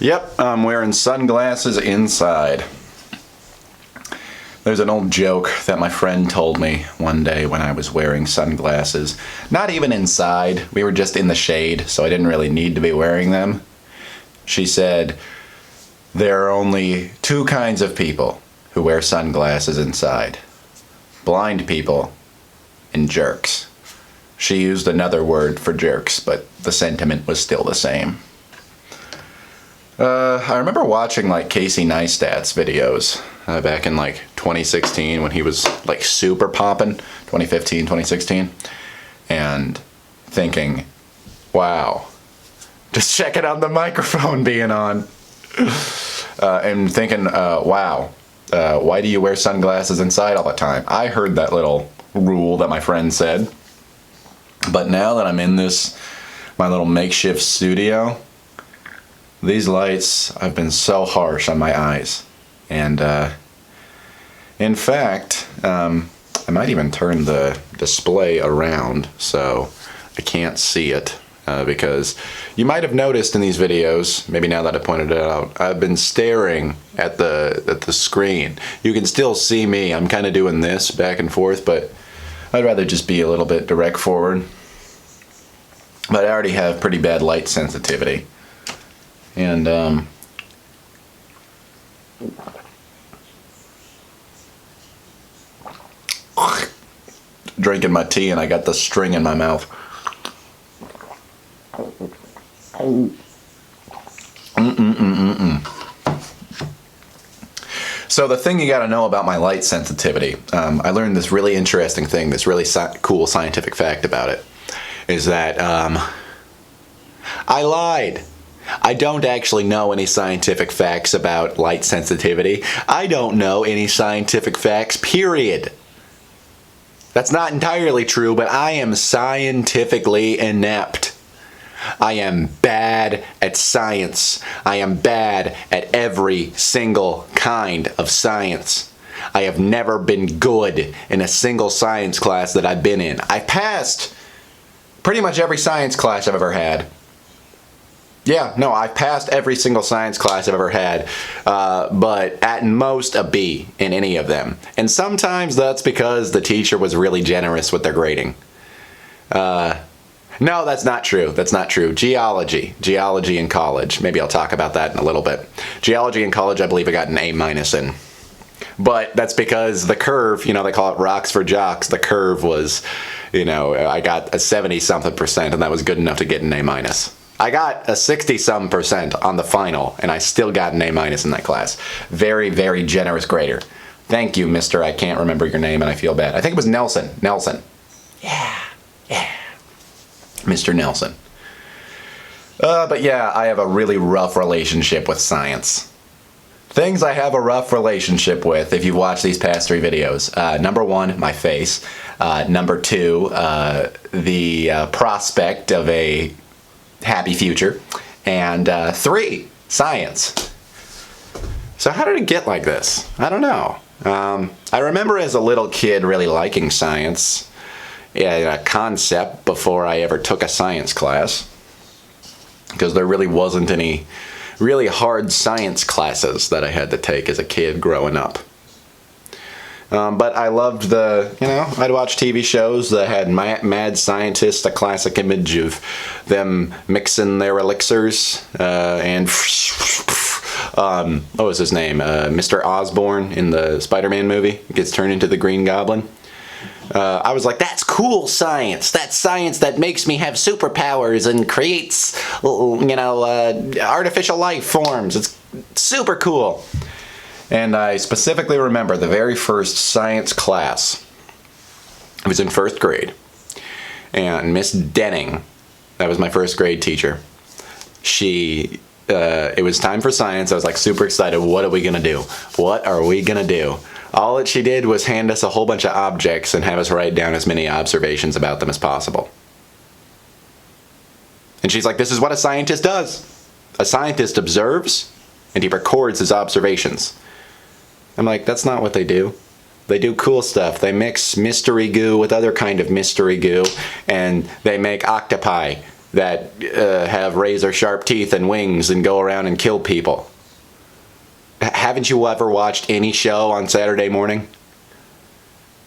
Yep, I'm wearing sunglasses inside. There's an old joke that my friend told me one day when I was wearing sunglasses. Not even inside, we were just in the shade, so I didn't really need to be wearing them. She said, there are only two kinds of people who wear sunglasses inside. Blind people and jerks. She used another word for jerks, but the sentiment was still the same. I remember watching like Casey Neistat's videos back in like 2016 when he was like super poppin', 2015, 2016, and thinking, wow, just checking out the microphone being on, and thinking, wow, why do you wear sunglasses inside all the time? I heard that little rule that my friend said, but now that I'm in this, my little makeshift studio, these lights have been so harsh on my eyes. And in fact, I might even turn the display around so I can't see it, because you might have noticed in these videos, maybe now that I pointed it out, I've been staring at the screen. You can still see me. I'm kind of doing this back and forth, but I'd rather just be a little bit direct forward. But I already have pretty bad light sensitivity. And drinking my tea and I got the string in my mouth. So the thing you got to know about my light sensitivity, I learned this really interesting thing, this really cool scientific fact about it, is that I lied. I don't actually know any scientific facts about light sensitivity. I don't know any scientific facts, period. That's not entirely true, but I am scientifically inept. I am bad at science. I am bad at every single kind of science. I have never been good in a single science class that I've been in. I passed pretty much every science class I've ever had. Yeah, no, I've passed every single science class I've ever had, but at most a B in any of them. And sometimes that's because the teacher was really generous with their grading. No, that's not true. That's not true. Geology in college. Maybe I'll talk about that in a little bit. Geology in college, I believe I got an A- in. But that's because the curve, you know, they call it rocks for jocks. The curve was, you know, I got a 70-something%, and that was good enough to get an A-. I got a 60-some% on the final, and I still got an A- in that class. Very, very generous grader. Thank you, Mr. I can't remember your name, and I feel bad. I think it was Nelson. Nelson. Yeah. Mr. Nelson. But yeah, I have a really rough relationship with science. Things I have a rough relationship with, if you've watched these past 3 videos. Number 1, my face. Number 2, the prospect of a happy future. And 3, science. So how did it get like this? I don't know. I remember as a little kid really liking science. Yeah, a concept before I ever took a science class. Because there really wasn't any really hard science classes that I had to take as a kid growing up. But I loved I'd watch TV shows that had mad scientists, a classic image of them mixing their elixirs, and what was his name? Mr. Osborn in the Spider-Man movie gets turned into the Green Goblin. I was like, that's cool science. That's science that makes me have superpowers and creates, artificial life forms. It's super cool. And I specifically remember the very first science class. It was in 1st grade. And Miss Denning, that was my 1st grade teacher, it was time for science. I was like super excited. What are we going to do? What are we going to do? All that she did was hand us a whole bunch of objects and have us write down as many observations about them as possible. And she's like, this is what a scientist does. A scientist observes and he records his observations. I'm like, that's not what they do. They do cool stuff. They mix mystery goo with other kind of mystery goo, and they make octopi that have razor sharp teeth and wings and go around and kill people. Haven't you ever watched any show on Saturday morning?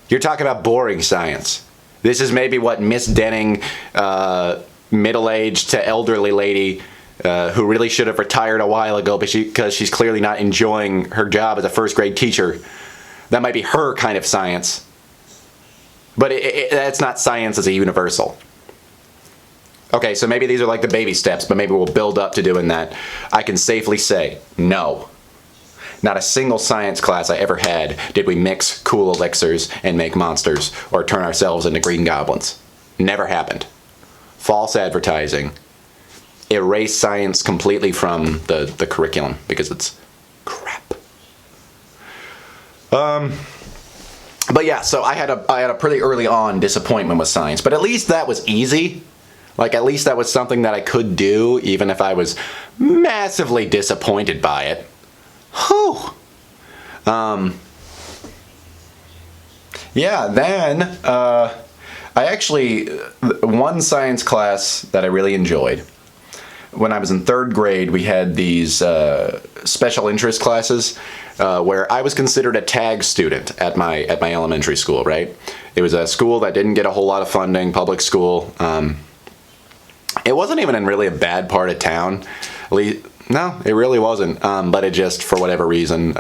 You're talking about boring science. This is maybe what Miss Denning, middle-aged to elderly lady, who really should have retired a while ago because she's clearly not enjoying her job as a first grade teacher. That might be her kind of science. But that's not science as a universal. Okay, so maybe these are like the baby steps, but maybe we'll build up to doing that. I can safely say, no. Not a single science class I ever had did we mix cool elixirs and make monsters or turn ourselves into green goblins. Never happened. False advertising. Erase science completely from the curriculum because it's crap. But yeah, so I had a pretty early on disappointment with science, but at least that was easy. Like, at least that was something that I could do, even if I was massively disappointed by it. Whew. Yeah, then, I actually, one science class that I really enjoyed, when I was in third grade, we had these special interest classes where I was considered a tag student at my elementary school, right? It was a school that didn't get a whole lot of funding, public school. It wasn't even in really a bad part of town. No, it really wasn't. But it just, for whatever reason,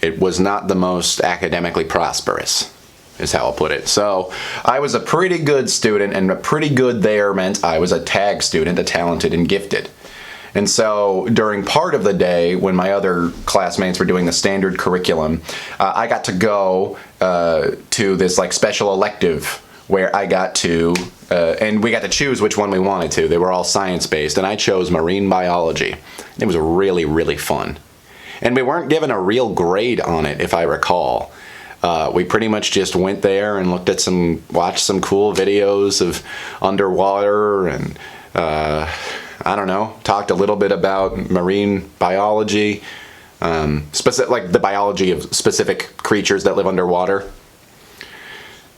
it was not the most academically prosperous, is how I'll put it. So I was a pretty good student, and a pretty good there meant I was a tag student, a talented and gifted. And so during part of the day, when my other classmates were doing the standard curriculum, I got to go to this like special elective where I got to, and we got to choose which one we wanted to. They were all science-based, and I chose marine biology. It was really, really fun. And we weren't given a real grade on it, if I recall. We pretty much just went there and watched some cool videos of underwater and, I don't know, talked a little bit about marine biology, like the biology of specific creatures that live underwater.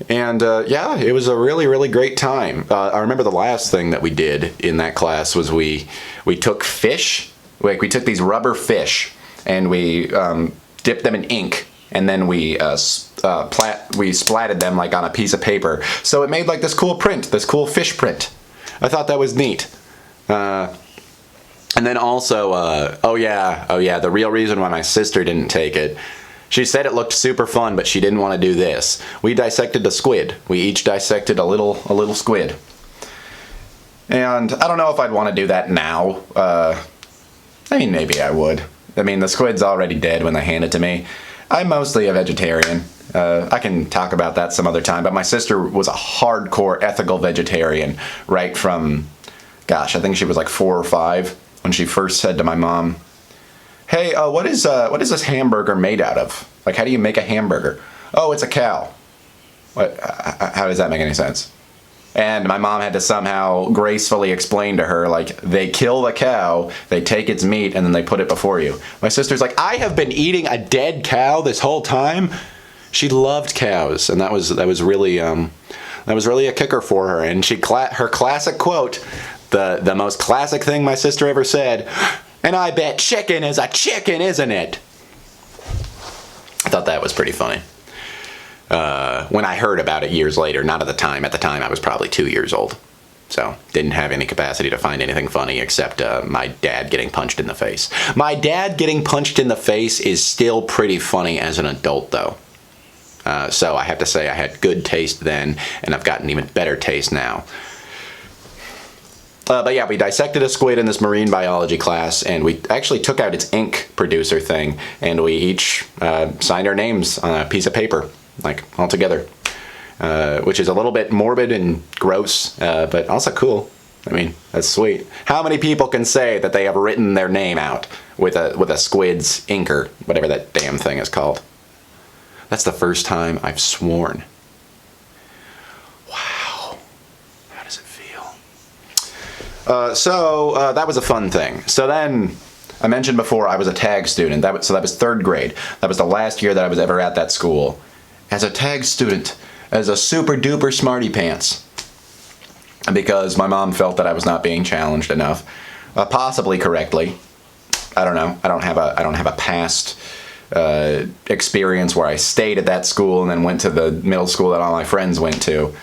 And yeah, it was a really, really great time. I remember the last thing that we did in that class was we took fish, like we took these rubber fish, and we dipped them in ink, and then we splatted them like on a piece of paper. So it made like this cool print, this cool fish print. I thought that was neat. And then also, oh yeah, the real reason why my sister didn't take it, she said it looked super fun, but she didn't want to do this. We dissected a squid. We each dissected a little squid. And I don't know if I'd want to do that now. I mean, maybe I would. I mean, the squid's already dead when they hand it to me. I'm mostly a vegetarian. I can talk about that some other time, but my sister was a hardcore ethical vegetarian right from, gosh, I think she was like 4 or 5 when she first said to my mom, "Hey, what is this hamburger made out of? Like, how do you make a hamburger?" "Oh, it's a cow." What? How does that make any sense? And my mom had to somehow gracefully explain to her, like, they kill the cow, they take its meat, and then they put it before you. My sister's like, "I have been eating a dead cow this whole time." She loved cows, and that was really a kicker for her. And her classic quote, the most classic thing my sister ever said, "And I bet chicken is a chicken, isn't it?" I thought that was pretty funny. When I heard about it years later, not at the time. At the time, I was probably 2 years old. So, didn't have any capacity to find anything funny except my dad getting punched in the face. My dad getting punched in the face is still pretty funny as an adult, though. So, I have to say I had good taste then, and I've gotten even better taste now. But yeah, we dissected a squid in this marine biology class, and we actually took out its ink producer thing, and we each signed our names on a piece of paper, like, all together. Which is a little bit morbid and gross, but also cool. I mean, that's sweet. How many people can say that they have written their name out with a squid's inker, whatever that damn thing is called? That's the first time I've sworn. Wow. How does it feel? So that was a fun thing. So then, I mentioned before I was a tag student. So that was third grade. That was the last year that I was ever at that school. As a tag student, as a super duper smarty pants, because my mom felt that I was not being challenged enough, possibly correctly. I don't know. I don't have a past experience where I stayed at that school and then went to the middle school that all my friends went to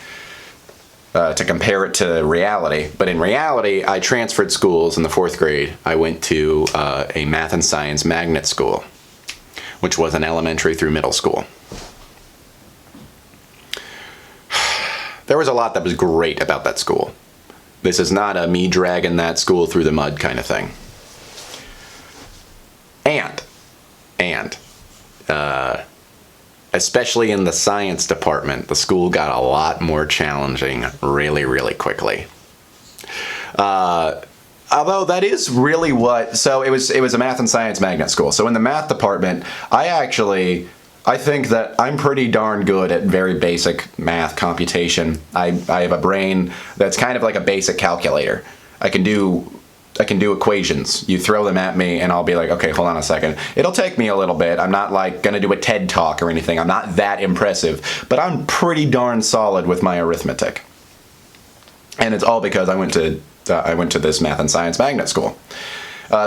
compare it to reality. But in reality, I transferred schools in the 4th grade. I went to a math and science magnet school, which was an elementary through middle school. There was a lot that was great about that school. This is not a me dragging that school through the mud kind of thing. And especially in the science department, the school got a lot more challenging really, really quickly. Although that is really so it was a math and science magnet school. So in the math department, I think that I'm pretty darn good at very basic math computation. I have a brain that's kind of like a basic calculator. I can do equations. You throw them at me and I'll be like, okay, hold on a second. It'll take me a little bit. I'm not like gonna do a TED talk or anything. I'm not that impressive, but I'm pretty darn solid with my arithmetic. And it's all because I went to this math and science magnet school.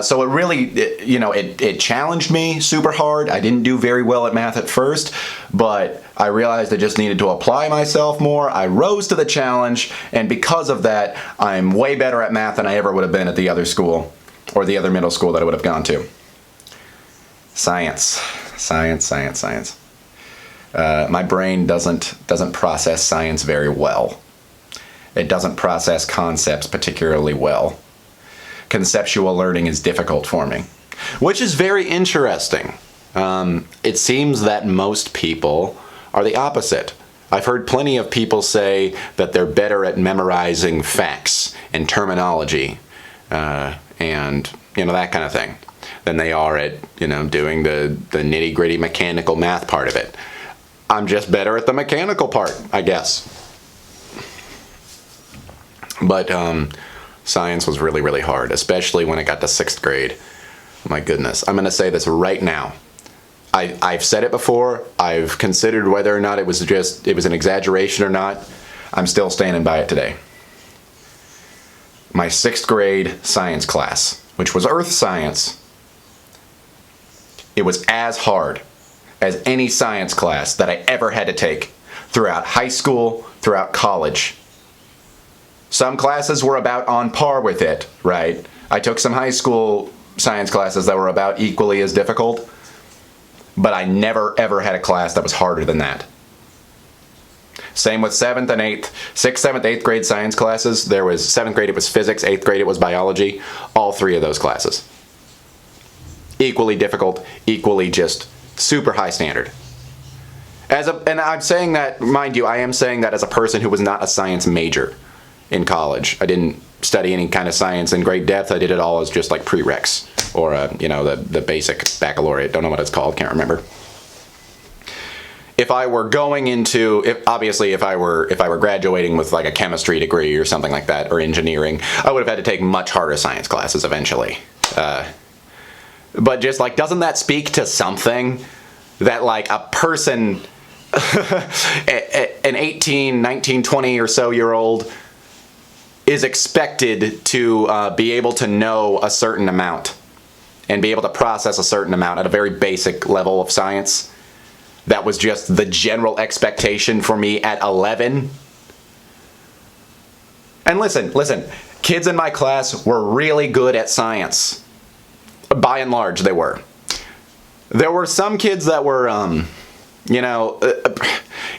So it really, it challenged me super hard. I didn't do very well at math at first, but I realized I just needed to apply myself more. I rose to the challenge, and because of that, I'm way better at math than I ever would have been at the other school, or the other middle school that I would have gone to. Science. My brain doesn't process science very well. It doesn't process concepts particularly well. Conceptual learning is difficult for me, which is very interesting. It seems that most people are the opposite. I've heard plenty of people say that they're better at memorizing facts and terminology and that kind of thing than they are at doing the nitty-gritty mechanical math part of it. I'm just better at the mechanical part, I guess. But science was really, really hard, especially when it got to 6th grade. My goodness. I'm going to say this right now. I've said it before. I've considered whether or not it was an exaggeration or not. I'm still standing by it today. My 6th grade science class, which was earth science, it was as hard as any science class that I ever had to take throughout high school, throughout college. Some classes were about on par with it, right? I took some high school science classes that were about equally as difficult, but I never ever had a class that was harder than that. Same with 7th and 8th, 6th, 7th, 8th grade science classes. There was 7th grade, it was physics, 8th grade, it was biology. All 3 of those classes. Equally difficult, equally just super high standard. And I'm saying that, mind you, I am saying that as a person who was not a science major in college. I didn't study any kind of science in great depth. I did it all as just like prereqs or the basic baccalaureate. Don't know what it's called. Can't remember. If I were going into, if I were graduating with like a chemistry degree or something like that, or engineering, I would have had to take much harder science classes eventually. But just like, doesn't that speak to something that like a person, an 18, 19, 20 or so year old is expected to be able to know a certain amount and be able to process a certain amount at a very basic level of science? That was just the general expectation for me at 11. And listen, kids in my class were really good at science. By and large, they were. There were some kids that were,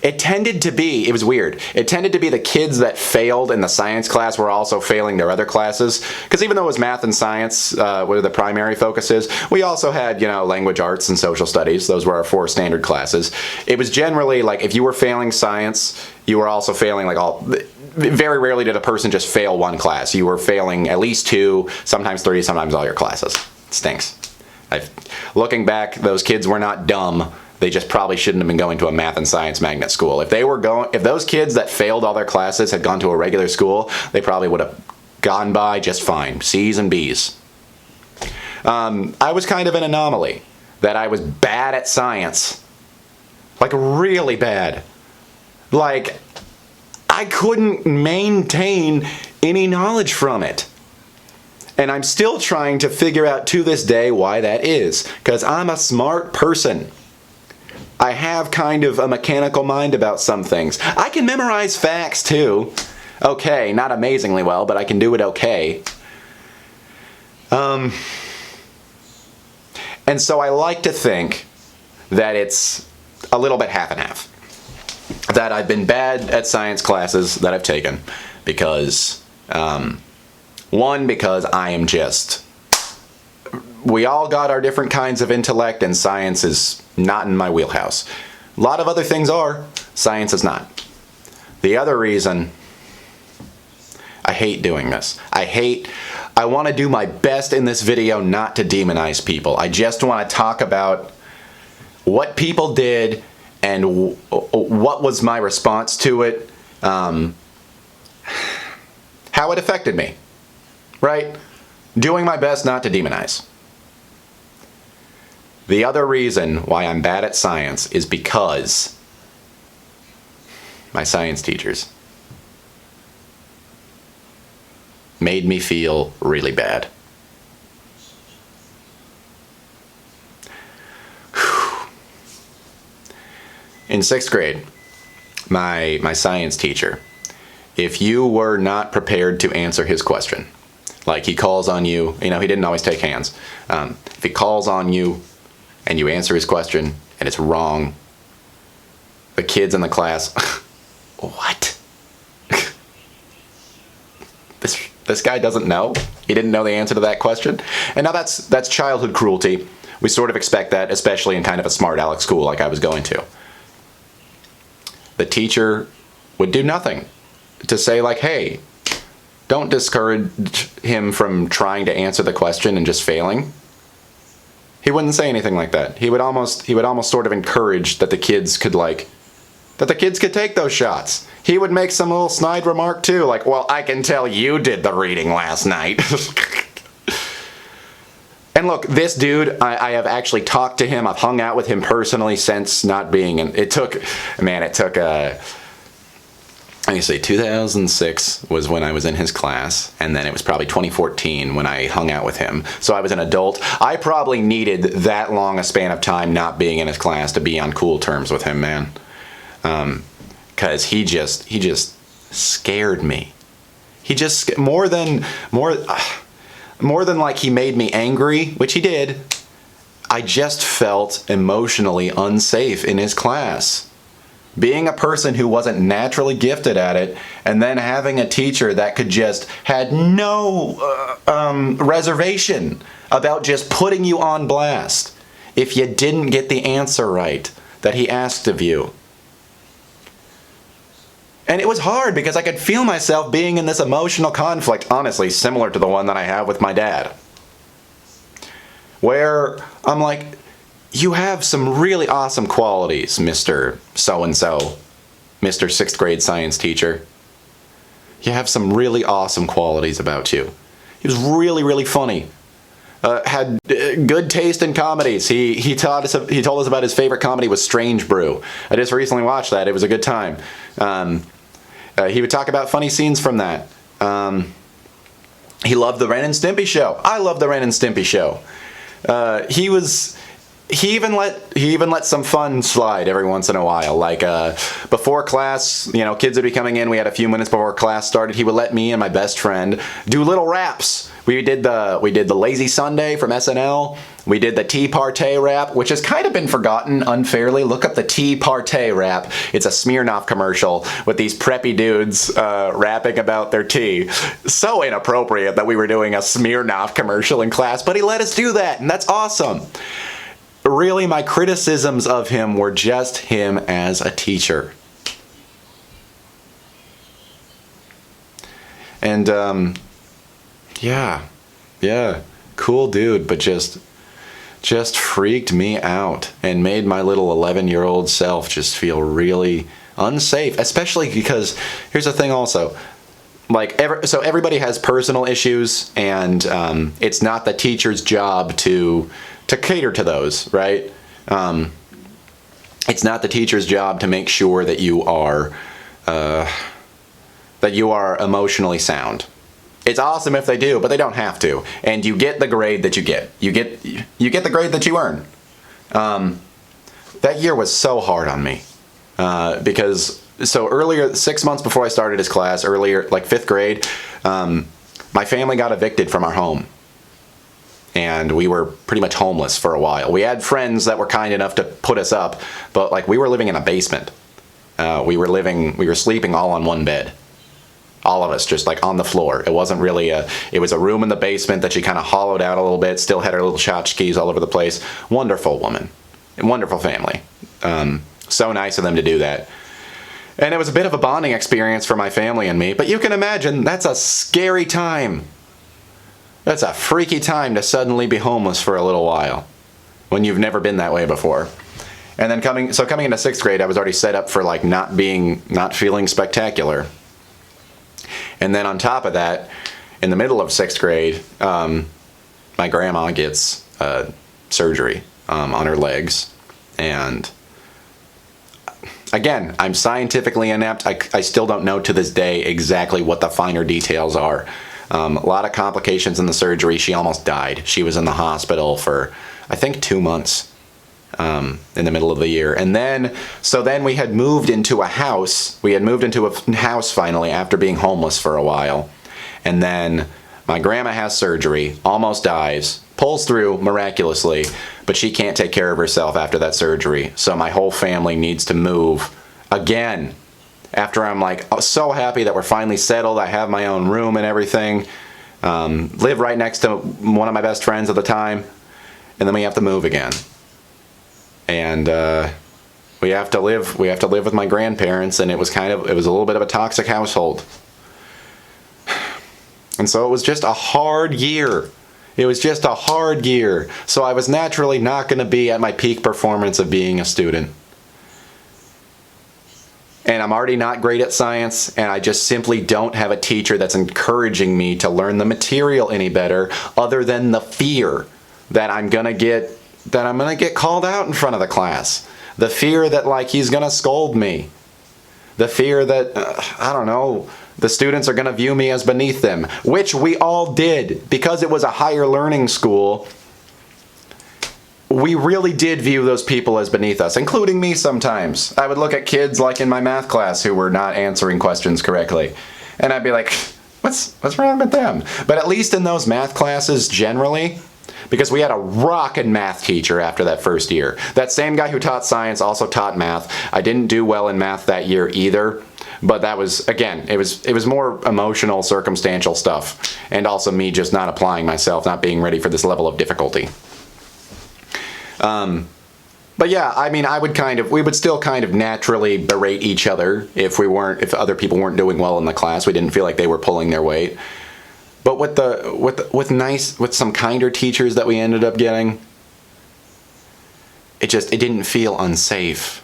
it was weird. It tended to be the kids that failed in the science class were also failing their other classes. Because even though it was math and science, were the primary focuses, we also had, language arts and social studies. Those were our 4 standard classes. It was generally like if you were failing science, you were also failing very rarely did a person just fail one class. You were failing at least 2, sometimes 3, sometimes all your classes. It stinks. Looking back, those kids were not dumb. They just probably shouldn't have been going to a math and science magnet school. If those kids that failed all their classes had gone to a regular school, they probably would have gone by just fine. C's and B's. I was kind of an anomaly. That I was bad at science. Like really bad. Like, I couldn't maintain any knowledge from it. And I'm still trying to figure out to this day why that is. Because I'm a smart person. I have kind of a mechanical mind about some things. I can memorize facts too. Okay, not amazingly well, but I can do it okay. And so I like to think that it's a little bit half and half. That I've been bad at science classes that I've taken because, one, because I am just, we all got our different kinds of intellect and science is not in my wheelhouse. A lot of other things are, science is not. The other reason, I hate doing this. I want to do my best in this video not to demonize people. I just want to talk about what people did and what was my response to it, how it affected me, right? Doing my best not to demonize. The other reason why I'm bad at science is because my science teachers made me feel really bad. In 6th grade, my science teacher, if you were not prepared to answer his question, like he calls on you, he didn't always take hands. If he calls on you and you answer his question and it's wrong, the kids in the class, what? This guy doesn't know? He didn't know the answer to that question? And now that's childhood cruelty. We sort of expect that, especially in kind of a smart aleck school like I was going to. The teacher would do nothing to say like, hey, don't discourage him from trying to answer the question and just failing. He wouldn't say anything like that. He would almost sort of encourage that the kids could take those shots. He would make some little snide remark too, like, well, I can tell you did the reading last night. And look, this dude, I have actually talked to him. I've hung out with him personally since not being in, it took, let me see, 2006 was when I was in his class, and then it was probably 2014 when I hung out with him. So I was an adult. I probably needed that long a span of time not being in his class to be on cool terms with him, man. Because he just scared me. He just, more than like he made me angry, which he did, I just felt emotionally unsafe in his class. Being a person who wasn't naturally gifted at it, and then having a teacher that had no reservation about just putting you on blast if you didn't get the answer right that he asked of you. And it was hard because I could feel myself being in this emotional conflict, honestly, similar to the one that I have with my dad. Where I'm like, you have some really awesome qualities, Mr. So-and-so, Mr. 6th grade science teacher. You have some really awesome qualities about you. He was really, really funny. Had good taste in comedies. He told us about his favorite comedy was Strange Brew. I just recently watched that. It was a good time. He would talk about funny scenes from that. He loved the Ren and Stimpy show. I love the Ren and Stimpy show. He even let some fun slide every once in a while. Like before class, kids would be coming in. We had a few minutes before class started. He would let me and my best friend do little raps. We did the Lazy Sunday from SNL. We did the Tea Party rap, which has kind of been forgotten unfairly. Look up the Tea Party rap. It's a Smirnoff commercial with these preppy dudes rapping about their tea. So inappropriate that we were doing a Smirnoff commercial in class, but he let us do that, and that's awesome. Really, my criticisms of him were just him as a teacher. And, yeah, cool dude, but just freaked me out and made my little 11-year-old self just feel really unsafe, especially because, here's the thing also, so everybody has personal issues, and it's not the teacher's job to cater to those, right? It's not the teacher's job to make sure that you are that you are emotionally sound. It's awesome if they do, but they don't have to. And you get the grade that you get. You get the grade that you earn. That year was so hard on me because so earlier, 6 months before I started his class, earlier, like 5th grade, my family got evicted from our home. And we were pretty much homeless for a while. We had friends that were kind enough to put us up, but like we were living in a basement. We were sleeping all on one bed. All of us, just like on the floor. It wasn't really it was a room in the basement that she kind of hollowed out a little bit, still had her little tchotchkes all over the place. Wonderful woman. Wonderful family. So nice of them to do that. And it was a bit of a bonding experience for my family and me, but you can imagine that's a scary time. That's a freaky time to suddenly be homeless for a little while when you've never been that way before. And then coming into 6th grade, I was already set up for like not feeling spectacular. And then on top of that, in the middle of 6th grade, my grandma gets surgery on her legs. And again, I'm scientifically inept. I still don't know to this day exactly what the finer details are. A lot of complications in the surgery. She almost died. She was in the hospital for, I think, 2 months in the middle of the year. And then we had moved into a house. We had moved into a house finally after being homeless for a while. And then my grandma has surgery, almost dies, pulls through miraculously, but she can't take care of herself after that surgery. So my whole family needs to move again. After I'm like so happy that we're finally settled, I have my own room and everything, live right next to one of my best friends at the time, and then we have to move again. And we have to live with my grandparents, and it was a little bit of a toxic household. And so it was just a hard year. It was just a hard year. So I was naturally not going to be at my peak performance of being a student. And I'm already not great at science, and I just simply don't have a teacher that's encouraging me to learn the material any better, other than the fear that I'm gonna get called out in front of the class. The fear that like he's gonna scold me. The fear that I don't know, the students are gonna view me as beneath them, which we all did because it was a higher learning school. We really did view those people as beneath us, including me sometimes. I would look at kids like in my math class who were not answering questions correctly, and I'd be like, what's wrong with them? But at least in those math classes generally, because we had a rockin' math teacher after that first year. That same guy who taught science also taught math. I didn't do well in math that year either, but that was, again, it was more emotional, circumstantial stuff, and also me just not applying myself, not being ready for this level of difficulty. But yeah, I mean, we would still kind of naturally berate each other if other people weren't doing well in the class. We didn't feel like they were pulling their weight. But with some kinder teachers that we ended up getting, it didn't feel unsafe.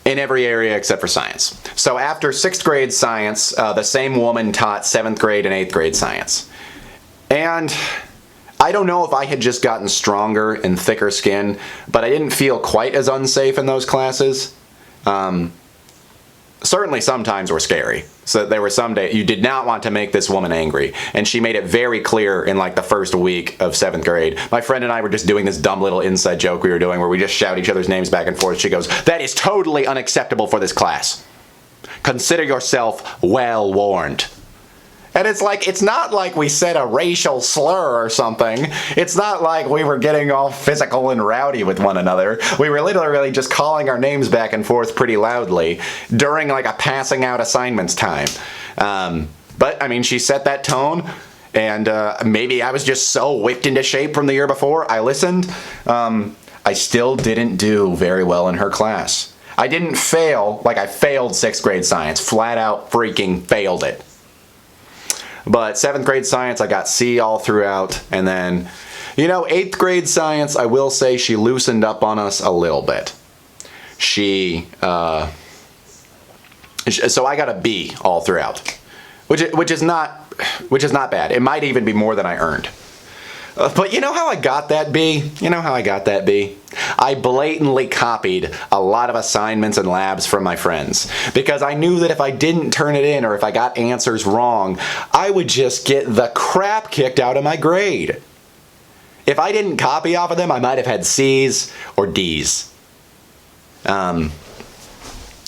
In every area except for science. So after 6th grade science, the same woman taught 7th grade and 8th grade science. And I don't know if I had just gotten stronger and thicker skin, but I didn't feel quite as unsafe in those classes. Certainly some times were scary. So there were some days you did not want to make this woman angry. And she made it very clear in like the first week of 7th grade. My friend and I were just doing this dumb little inside joke we were doing where we just shout each other's names back and forth. She goes, "That is totally unacceptable for this class. Consider yourself well warned." And it's not like we said a racial slur or something. It's not like we were getting all physical and rowdy with one another. We were literally just calling our names back and forth pretty loudly during like a passing out assignments time. But I mean, she set that tone, and maybe I was just so whipped into shape from the year before. I listened. I still didn't do very well in her class. I didn't fail, like I failed 6th grade science. Flat out freaking failed it. But 7th grade science, I got C all throughout. And then, 8th grade science, I will say she loosened up on us a little bit. So I got a B all throughout, which is not bad. It might even be more than I earned. But you know how I got that B? You know how I got that B? I blatantly copied a lot of assignments and labs from my friends because I knew that if I didn't turn it in or if I got answers wrong, I would just get the crap kicked out of my grade. If I didn't copy off of them, I might have had C's or D's. And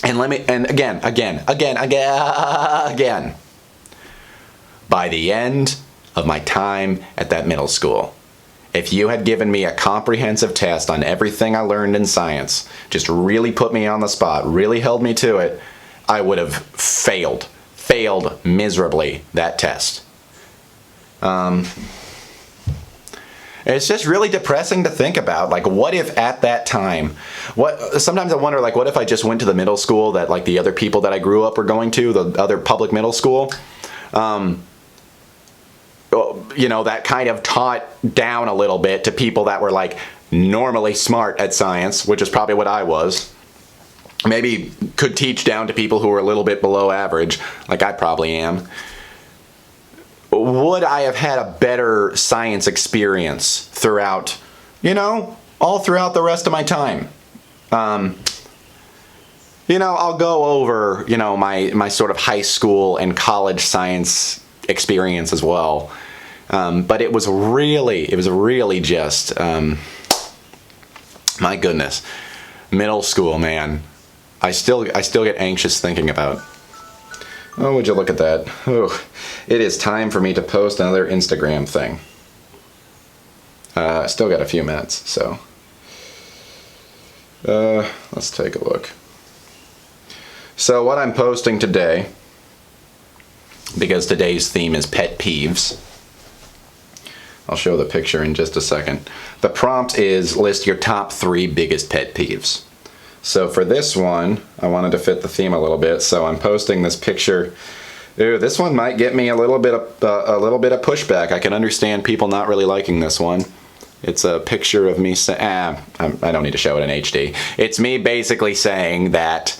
again. By the end of my time at that middle school, if you had given me a comprehensive test on everything I learned in science, just really put me on the spot, really held me to it, I would have failed miserably that test. It's just really depressing to think about. Like, what if at that time, sometimes I wonder, like, what if I just went to the middle school that, like, the other people that I grew up were going to, the other public middle school, you know, that kind of taught down a little bit to people that were, like, normally smart at science, which is probably what I was. Maybe could teach down to people who were a little bit below average, like I probably am. Would I have had a better science experience throughout, you know, all throughout the rest of my time? You know, I'll go over, you know, my sort of high school and college science experience as well. But it was really just, my goodness, middle school, man. I still get anxious thinking about. Oh, would you look at that? Oh, it is time for me to post another Instagram thing. I still got a few minutes, so let's take a look. So what I'm posting today, because today's theme is pet peeves, I'll show the picture in just a second. The prompt is list your top 3 biggest pet peeves. So for this one, I wanted to fit the theme a little bit, so I'm posting this picture. Ooh, this one might get me a little bit of pushback. I can understand people not really liking this one. It's a picture of me saying, I don't need to show it in HD. It's me basically saying that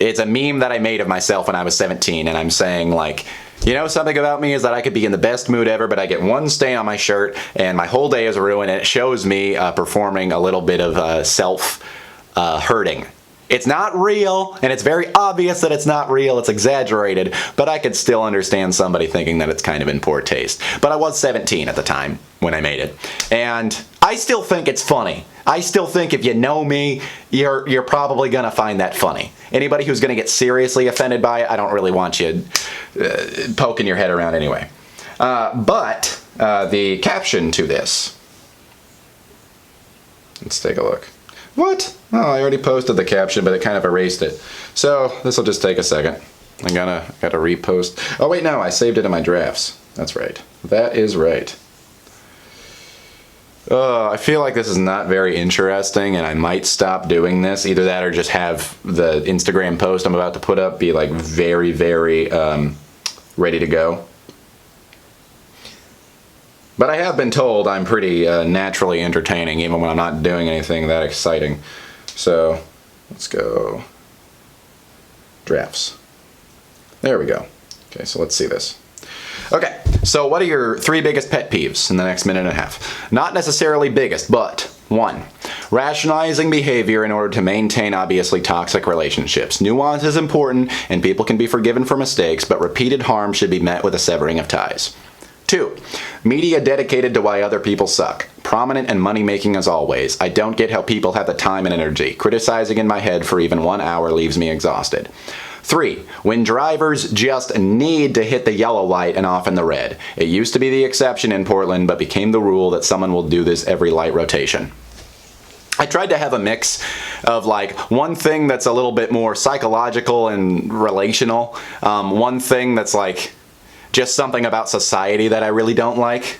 it's a meme that I made of myself when I was 17, and I'm saying, like, you know, something about me is that I could be in the best mood ever, but I get one stain on my shirt and my whole day is ruined, and it shows me performing a little bit of self-hurting. It's not real, and it's very obvious that it's not real, it's exaggerated, but I could still understand somebody thinking that it's kind of in poor taste. But I was 17 at the time when I made it, and I still think it's funny. I still think if you know me, you're probably gonna find that funny. Anybody who's gonna get seriously offended by it, I don't really want you poking your head around anyway. But the caption to this, let's take a look. What? Oh, I already posted the caption, but it kind of erased it. So this will just take a second. I gotta repost. Oh wait, no, I saved it in my drafts. That's right. That is right. I feel like this is not very interesting, and I might stop doing this. Either that or just have the Instagram post I'm about to put up be like very, very ready to go. But I have been told I'm pretty naturally entertaining even when I'm not doing anything that exciting. So let's go drafts. There we go. Okay, so let's see this. Okay, so what are your 3 biggest pet peeves in the next minute and a half? Not necessarily biggest, but 1. Rationalizing behavior in order to maintain obviously toxic relationships. Nuance is important, and people can be forgiven for mistakes, but repeated harm should be met with a severing of ties. 2. Media dedicated to why other people suck. Prominent and money-making as always. I don't get how people have the time and energy. Criticizing in my head for even 1 hour leaves me exhausted. 3. When drivers just need to hit the yellow light and often the red. It used to be the exception in Portland, but became the rule that someone will do this every light rotation. I tried to have a mix of like one thing that's a little bit more psychological and relational, one thing that's like just something about society that I really don't like.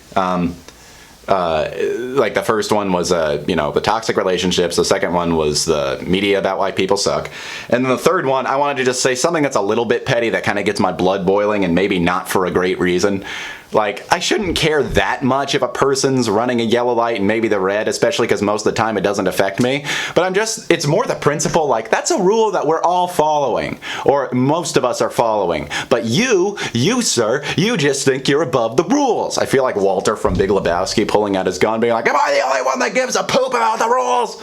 Like the first one was, you know, the toxic relationships. The second one was the media about why people suck. And then the third one, I wanted to just say something that's a little bit petty that kind of gets my blood boiling and maybe not for a great reason. Like, I shouldn't care that much if a person's running a yellow light and maybe the red, especially because most of the time it doesn't affect me. But it's more the principle, like, that's a rule that we're all following, or most of us are following. But you, sir, you just think you're above the rules. I feel like Walter from Big Lebowski pulling out his gun, being like, am I the only one that gives a poop about the rules?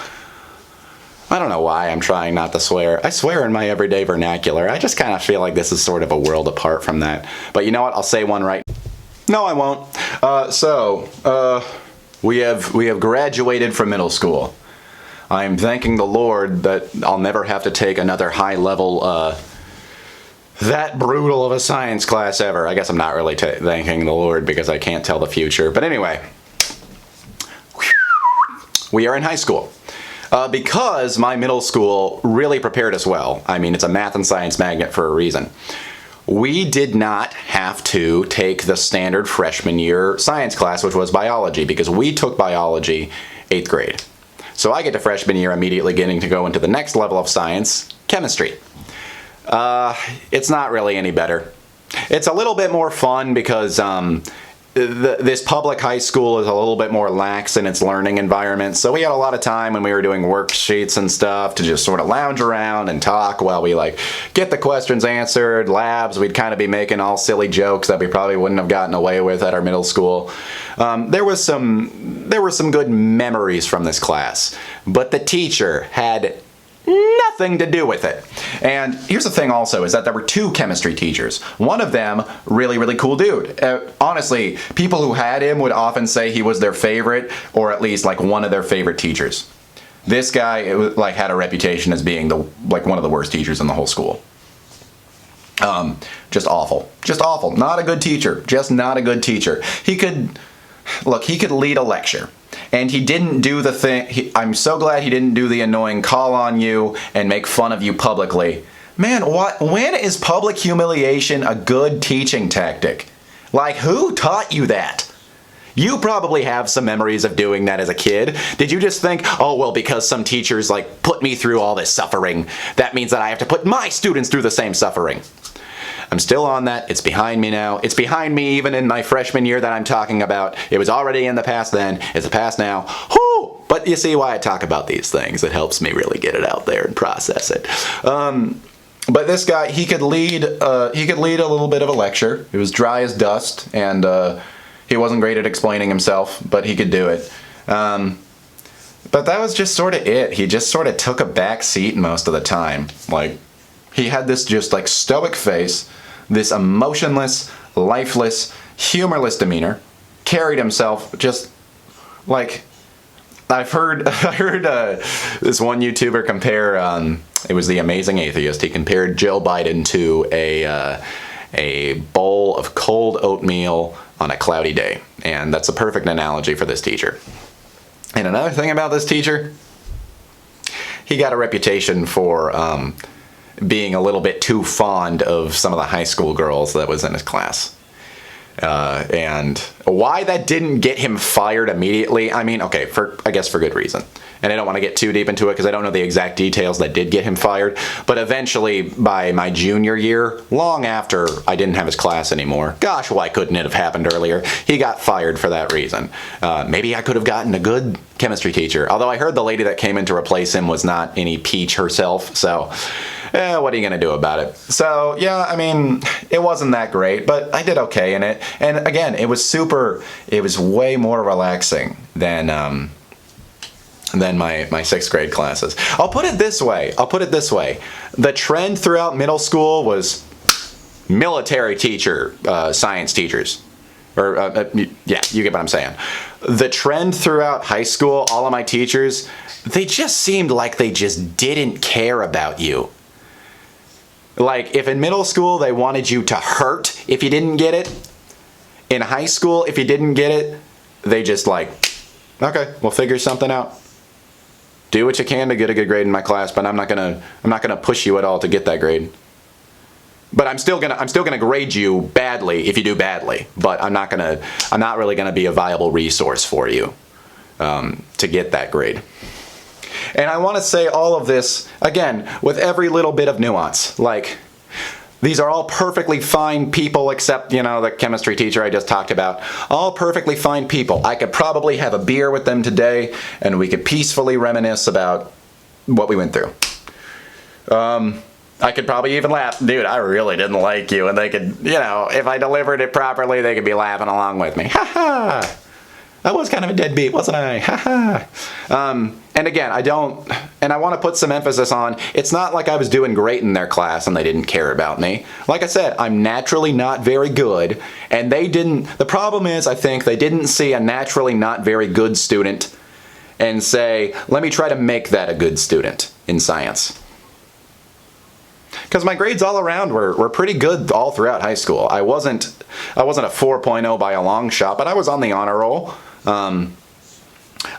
I don't know why I'm trying not to swear. I swear in my everyday vernacular. I just kind of feel like this is sort of a world apart from that. But you know what? I'll say one right. No, I won't. We have graduated from middle school. I'm thanking the Lord that I'll never have to take another high level, that brutal of a science class ever. I guess I'm not really thanking the Lord because I can't tell the future. But anyway, we are in high school. Because my middle school really prepared us well. I mean, it's a math and science magnet for a reason. We did not have to take the standard freshman year science class, which was biology, because we took biology 8th grade. So I get to freshman year immediately getting to go into the next level of science, chemistry. It's not really any better. It's a little bit more fun because this public high school is a little bit more lax in its learning environment, so we had a lot of time when we were doing worksheets and stuff to just sort of lounge around and talk while we like get the questions answered. Labs, we'd kind of be making all silly jokes that we probably wouldn't have gotten away with at our middle school. There were some good memories from this class, but the teacher had nothing to do with it. And here's the thing also, is that there were 2 chemistry teachers. One of them, really, really cool dude. Honestly, people who had him would often say he was their favorite, or at least like one of their favorite teachers. This guy had a reputation as being one of the worst teachers in the whole school. Just awful. Just awful. Not a good teacher. Just not a good teacher. He could lead a lecture. And he didn't do the thing. I'm so glad he didn't do the annoying call on you and make fun of you publicly. Man, when is public humiliation a good teaching tactic? Like, who taught you that? You probably have some memories of doing that as a kid. Did you just think, oh, well, because some teachers like put me through all this suffering, that means that I have to put my students through the same suffering? I'm still on that. It's behind me now. It's behind me even in my freshman year that I'm talking about. It was already in the past then. It's the past now. Whoo! But you see why I talk about these things. It helps me really get it out there and process it. But this guy, he could lead a little bit of a lecture. It was dry as dust, and he wasn't great at explaining himself, but he could do it. But that was just sort of it. He just sort of took a back seat most of the time. Like, he had this just like stoic face, this emotionless, lifeless, humorless demeanor, carried himself just like, I heard this one YouTuber compare, it was The Amazing Atheist, he compared Joe Biden to a bowl of cold oatmeal on a cloudy day. And that's a perfect analogy for this teacher. And another thing about this teacher, he got a reputation for being a little bit too fond of some of the high school girls that was in his class. And why that didn't get him fired immediately, I mean, okay, I guess for good reason. And I don't want to get too deep into it because I don't know the exact details that did get him fired. But eventually, by my junior year, long after I didn't have his class anymore, gosh, why couldn't it have happened earlier? He got fired for that reason. Maybe I could have gotten a good chemistry teacher. Although I heard the lady that came in to replace him was not any peach herself, so what are you going to do about it? So, yeah, I mean, it wasn't that great, but I did okay in it. And again, it was way more relaxing than my 6th grade classes. I'll put it this way. The trend throughout middle school was military teacher, science teachers. Or, yeah, you get what I'm saying. The trend throughout high school, all of my teachers, they just seemed like they just didn't care about you. Like, if in middle school they wanted you to hurt if you didn't get it, in high school, if you didn't get it, they just like, okay, we'll figure something out. Do what you can to get a good grade in my class, but I'm not gonna push you at all to get that grade. But I'm still gonna grade you badly if you do badly. But I'm not really gonna be a viable resource for you to get that grade. And I want to say all of this, again, with every little bit of nuance. Like, These are all perfectly fine people except, you know, the chemistry teacher I just talked about. All perfectly fine people. I could probably have a beer with them today and we could peacefully reminisce about what we went through. I could probably even laugh. Dude, I really didn't like you. And they could, you know, if I delivered it properly, they could be laughing along with me. Ha ha! I was kind of a deadbeat, wasn't I? Ha ha! And again, I want to put some emphasis on, it's not like I was doing great in their class and they didn't care about me. Like I said, I'm naturally not very good, and they didn't, the problem is, I think, they didn't see a naturally not very good student and say, let me try to make that a good student in science. Because my grades all around were pretty good all throughout high school. I wasn't a 4.0 by a long shot, but I was on the honor roll.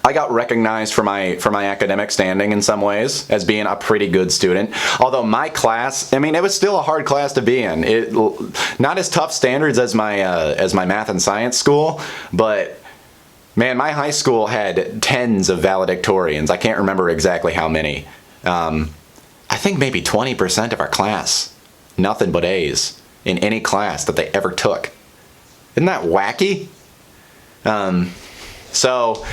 I got recognized for my academic standing in some ways as being a pretty good student. Although my class, I mean, it was still a hard class to be in. Not as tough standards as my math and science school, but man, my high school had tens of valedictorians. I can't remember exactly how many. I think maybe 20% of our class, nothing but A's in any class that they ever took. Isn't that wacky? So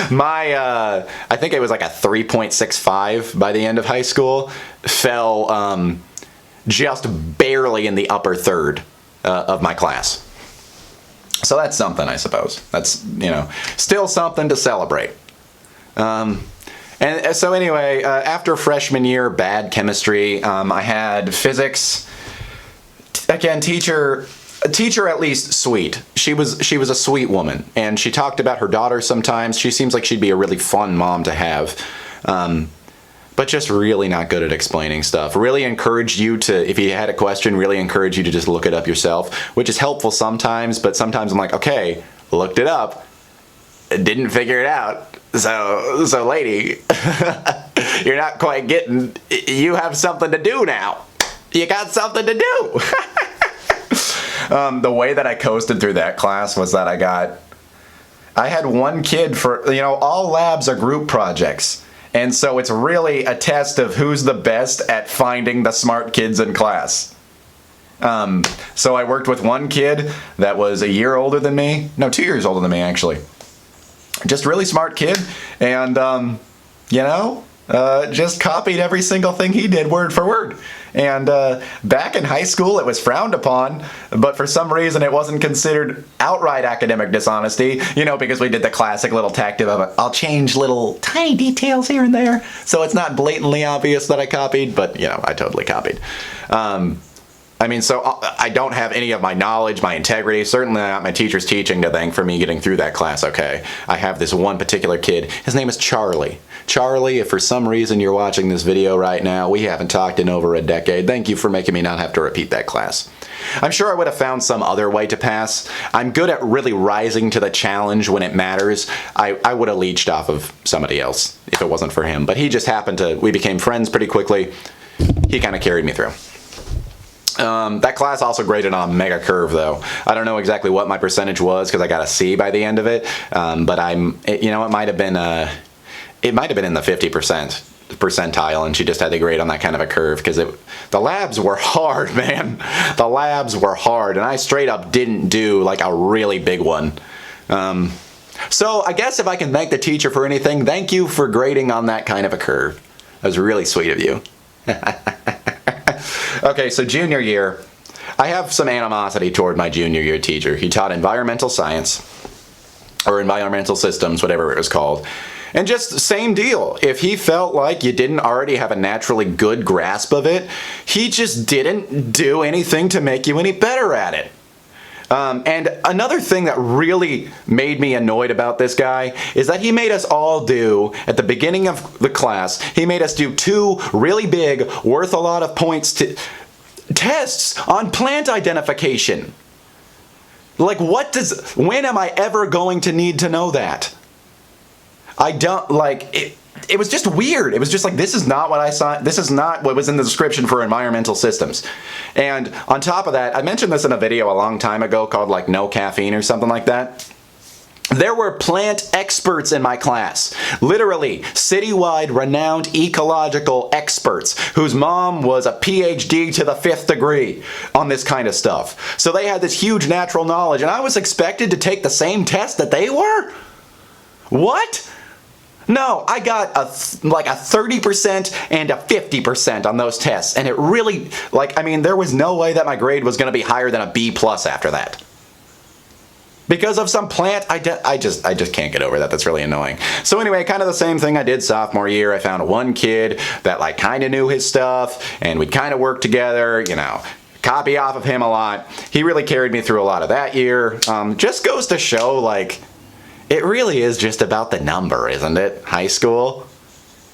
my, I think it was like a 3.65 by the end of high school, fell just barely in the upper third of my class. So that's something, I suppose. That's, you know, still something to celebrate. And so anyway, after freshman year, bad chemistry, I had physics. Again, teacher at least sweet. She was a sweet woman, and she talked about her daughter sometimes. She seems like she'd be a really fun mom to have, but just really not good at explaining stuff. Really encouraged you to, if you had a question, really encourage you to just look it up yourself, which is helpful sometimes, but sometimes I'm like, okay, looked it up, didn't figure it out. So lady, you're not quite getting, you have something to do now. You got something to do. The way that I coasted through that class was that I had one kid for, you know, all labs are group projects. And so it's really a test of who's the best at finding the smart kids in class. So I worked with one kid that was a year older than me. No, 2 years older than me, actually. Just really smart kid, and you know, just copied every single thing he did word for word. And back in high school it was frowned upon, but for some reason it wasn't considered outright academic dishonesty, you know, because we did the classic little tactic of I'll change little tiny details here and there, so it's not blatantly obvious that I copied, but you know, I totally copied. I mean, so I don't have any of my knowledge, my integrity, certainly not my teacher's teaching to thank for me getting through that class okay. I have this one particular kid, his name is Charlie. Charlie, if for some reason you're watching this video right now, we haven't talked in over a decade, thank you for making me not have to repeat that class. I'm sure I would have found some other way to pass. I'm good at really rising to the challenge when it matters. I would have leached off of somebody else if it wasn't for him, but he just happened to, we became friends pretty quickly. He kind of carried me through. That class also graded on a mega curve though. I don't know exactly what my percentage was because I got a C by the end of it, but you know, it might have been in the 50% percentile, and she just had to grade on that kind of a curve because the labs were hard, man. The labs were hard, and I straight up didn't do like a really big one. So I guess if I can thank the teacher for anything, thank you for grading on that kind of a curve. That was really sweet of you. Okay, so junior year, I have some animosity toward my junior year teacher. He taught environmental science, or environmental systems, whatever it was called. And just same deal. If he felt like you didn't already have a naturally good grasp of it, he just didn't do anything to make you any better at it. And another thing that really made me annoyed about this guy is that he made us all do, at the beginning of the class, he made us do 2 really big, worth a lot of points tests on plant identification. Like, when am I ever going to need to know that? I don't, like, it was just weird. It was just like, this is not what I saw. This is not what was in the description for environmental systems. And on top of that, I mentioned this in a video a long time ago called like No Caffeine or something like that. There were plant experts in my class. Literally, citywide renowned ecological experts whose mom was a PhD to the 5th degree on this kind of stuff. So they had this huge natural knowledge, and I was expected to take the same test that they were? What? No, I got like a 30% and a 50% on those tests, and it really, there was no way that my grade was going to be higher than a B+ after that. Because of some plant, I just can't get over that. That's really annoying. So anyway, kind of the same thing I did sophomore year. I found one kid that kind of knew his stuff, and we'd kind of work together, copy off of him a lot. He really carried me through a lot of that year. Just goes to show, it really is just about the number, isn't it? High school.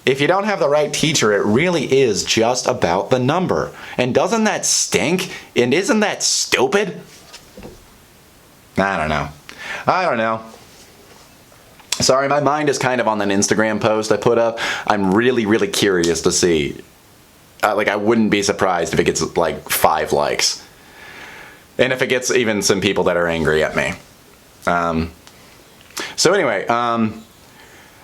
If you don't have the right teacher, it really is just about the number. And doesn't that stink? And isn't that stupid? I don't know. Sorry, my mind is kind of on an Instagram post I put up. I'm really, really curious to see. I wouldn't be surprised if it gets 5 likes. And if it gets even some people that are angry at me. So anyway,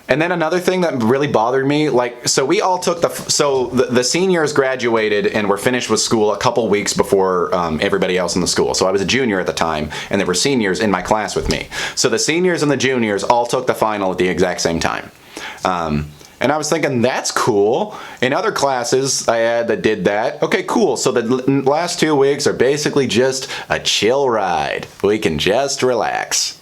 and then another thing that really bothered me, so we all took the seniors graduated and were finished with school a couple weeks before everybody else in the school. So I was a junior at the time, and there were seniors in my class with me. So the seniors and the juniors all took the final at the exact same time. And I was thinking, that's cool. In other classes I had that did that. Okay, cool. So the last 2 weeks are basically just a chill ride. We can just relax.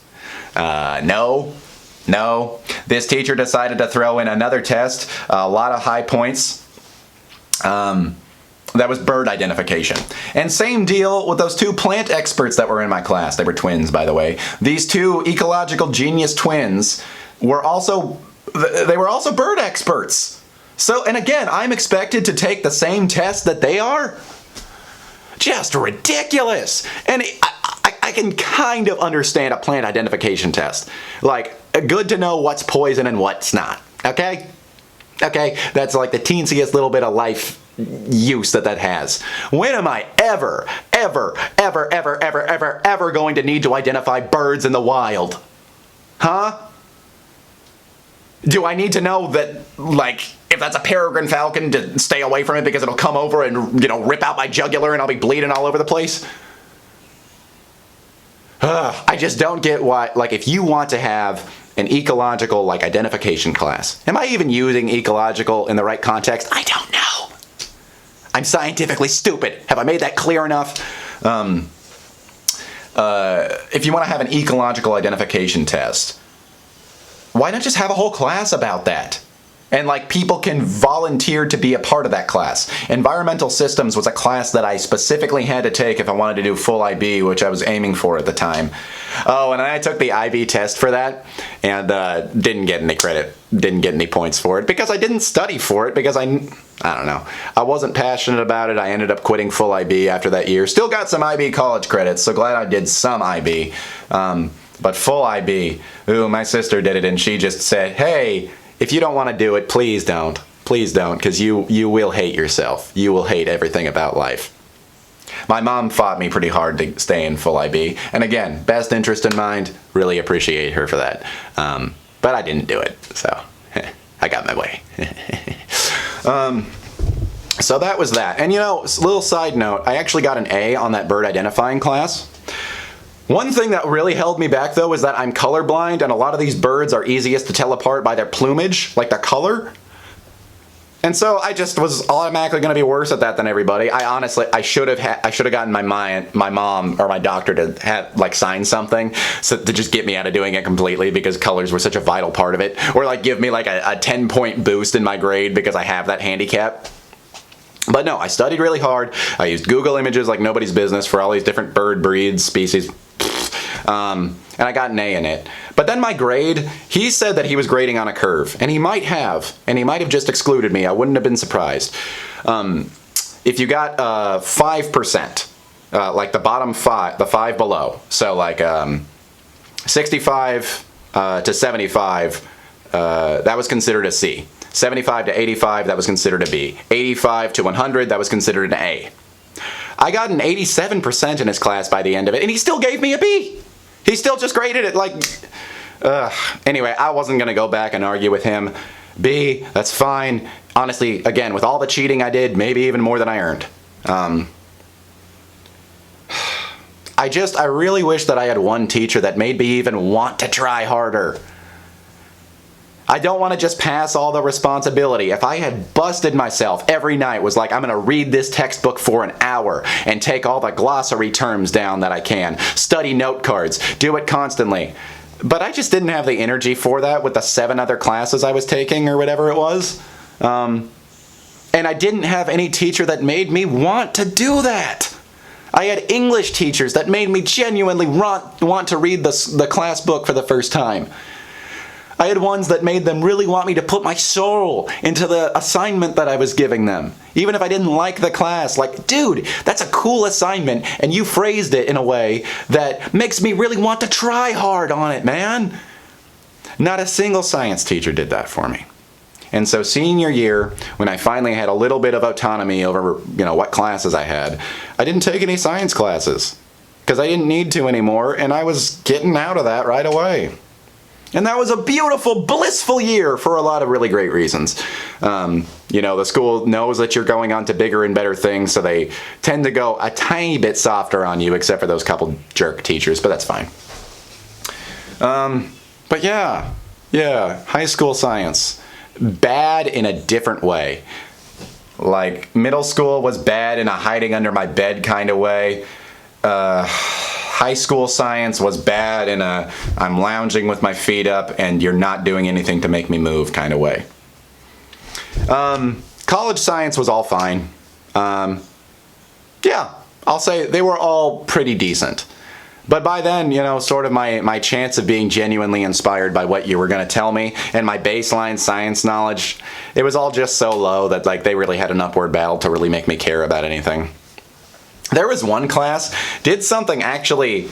No, this teacher decided to throw in another test, a lot of high points. That was bird identification. And same deal with those 2 plant experts that were in my class. They were twins, by the way. These 2 ecological genius twins were also bird experts. So, and again, I'm expected to take the same test that they are? Just ridiculous. And I can kind of understand a plant identification test. Good to know what's poison and what's not. Okay? Okay? That's the teensiest little bit of life use that has. When am I ever going to need to identify birds in the wild? Huh? Do I need to know that, if that's a peregrine falcon, to stay away from it because it'll come over and, rip out my jugular and I'll be bleeding all over the place? I just don't get why, if you want to have an ecological, identification class. Am I even using ecological in the right context? I don't know. I'm scientifically stupid. Have I made that clear enough? If you want to have an ecological identification test, why not just have a whole class about that? And people can volunteer to be a part of that class. Environmental systems was a class that I specifically had to take if I wanted to do full IB, which I was aiming for at the time. Oh, and I took the IB test for that and didn't get any credit, didn't get any points for it because I didn't study for it because I don't know. I wasn't passionate about it. I ended up quitting full IB after that year. Still got some IB college credits, so glad I did some IB. But full IB, ooh, my sister did it and she just said, hey, if you don't want to do it, please don't. Please don't, because you will hate yourself. You will hate everything about life. My mom fought me pretty hard to stay in full IB. And again, best interest in mind, really appreciate her for that. But I didn't do it, so I got my way. So that was that. And little side note, I actually got an A on that bird identifying class. One thing that really held me back, though, is that I'm colorblind, and a lot of these birds are easiest to tell apart by their plumage, the color. And so I just was automatically going to be worse at that than everybody. I should have gotten my mom or my doctor to have sign something to just get me out of doing it completely because colors were such a vital part of it, or give me a 10-point boost in my grade because I have that handicap. But no, I studied really hard. I used Google Images like nobody's business for all these different bird breeds, species. And I got an A in it. But then my grade, he said that he was grading on a curve. And he might have just excluded me. I wouldn't have been surprised. If you got 5%, the bottom 5, the 5 below. So 65 to 75, that was considered a C. 75 to 85, that was considered a B. 85 to 100, that was considered an A. I got an 87% in his class by the end of it, and he still gave me a B. He still just graded it Anyway, I wasn't going to go back and argue with him. B, that's fine. Honestly, again, with all the cheating I did, maybe even more than I earned. I really wish that I had one teacher that made me even want to try harder. I don't want to just pass all the responsibility. If I had busted myself every night, was like, I'm going to read this textbook for an hour and take all the glossary terms down that I can, study note cards, do it constantly. But I just didn't have the energy for that with the 7 other classes I was taking or whatever it was. And I didn't have any teacher that made me want to do that. I had English teachers that made me genuinely want to read the class book for the first time. I had ones that made them really want me to put my soul into the assignment that I was giving them. Even if I didn't like the class, like, dude, that's a cool assignment, and you phrased it in a way that makes me really want to try hard on it, man. Not a single science teacher did that for me. And so senior year, when I finally had a little bit of autonomy over, what classes I had, I didn't take any science classes because I didn't need to anymore, and I was getting out of that right away. And that was a beautiful, blissful year for a lot of really great reasons. The school knows that you're going on to bigger and better things, so they tend to go a tiny bit softer on you, except for those couple jerk teachers, but that's fine. But yeah, high school science. Bad in a different way. Like, middle school was bad in a hiding under my bed kind of way. High school science was bad in a I'm lounging with my feet up and you're not doing anything to make me move kind of way. College science was all fine. Yeah, I'll say they were all pretty decent. But by then, sort of my chance of being genuinely inspired by what you were going to tell me and my baseline science knowledge, it was all just so low that they really had an upward battle to really make me care about anything. There was one class, did something actually,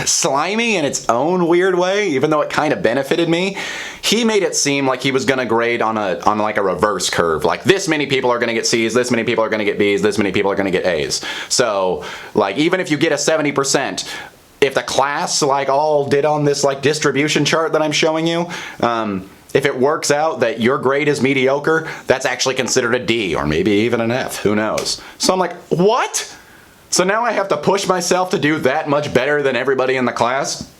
slimy in its own weird way, even though it kind of benefited me. He made it seem like he was going to grade on a reverse curve. Like, this many people are going to get C's, this many people are going to get B's, this many people are going to get A's. So, even if you get a 70%, if the class, all did on this, distribution chart that I'm showing you, if it works out that your grade is mediocre, that's actually considered a D or maybe even an F. Who knows? So I'm like, what? So now I have to push myself to do that much better than everybody in the class?